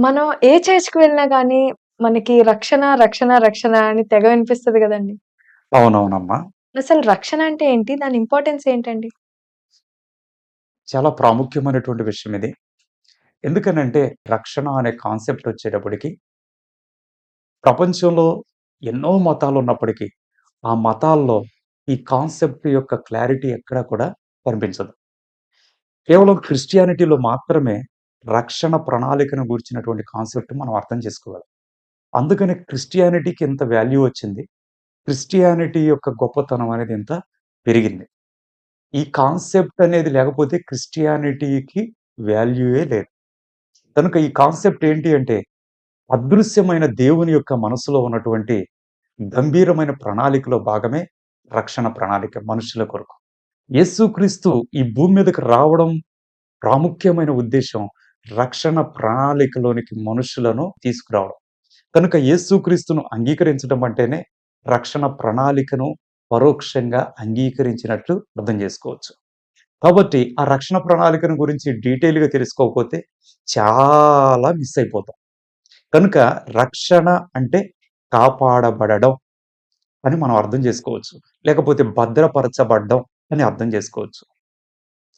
మనం ఏ చర్చ్‌కి వెళ్ళినా గానీ, మనకి రక్షణ, రక్షణ, రక్షణ అని తెగ వినిపిస్తది గదండీ! అవునవునమ్మా. అసలు రక్షణ అంటే ఏంటి? దాని ఇంపార్టెన్స్ ఏంటండి? చాలా ప్రాముఖ్యమైనటువంటి విషయం ఇది. ఎందుకనంటే రక్షణ అనే కాన్సెప్ట్ వచ్చేటప్పటికి ప్రపంచంలో ఎన్నో మతాలున్నప్పటికీ, ఆ మతాల్లో ఈ కాన్సెప్ట్ యొక్క క్లారిటీ ఎక్కడా కూడా కనిపించదు. కేవలం క్రిస్టియానిటీలో మాత్రమే రక్షణ ప్రణాళికను గూర్చినటువంటి కాన్సెప్ట్ మనం అర్థం చేసుకోగలం. అందుకనే క్రిస్టియానిటీకి ఇంత వాల్యూ వచ్చింది. క్రిస్టియానిటీ యొక్క గొప్పతనం అనేది ఇంత పెరిగింది. ఈ కాన్సెప్ట్ అనేది లేకపోతే క్రిస్టియానిటీకి వాల్యూయే లేదు. కనుక ఈ కాన్సెప్ట్ ఏంటి అంటే, అదృశ్యమైన దేవుని యొక్క మనసులో ఉన్నటువంటి గంభీరమైన ప్రణాళికలో భాగమే రక్షణ ప్రణాళిక మనుషుల కొరకు. యేసుక్రీస్తు ఈ భూమి మీదకి రావడం ప్రాముఖ్యమైన ఉద్దేశ్యం రక్షణ ప్రణాళికలోనికి మనుషులను తీసుకురావడం. కనుక యేసుక్రీస్తును అంగీకరించడం అంటేనే రక్షణ ప్రణాళికను పరోక్షంగా అంగీకరించినట్లు అర్థం చేసుకోవచ్చు. కాబట్టి ఆ రక్షణ ప్రణాళికను గురించి డీటెయిల్‌గా తెలుసుకోకపోతే చాలా మిస్ అయిపోతాం. కనుక రక్షణ అంటే కాపాడబడడం అని మనం అర్థం చేసుకోవచ్చు. లేకపోతే భద్రపరచబడ్డం అని అర్థం చేసుకోవచ్చు.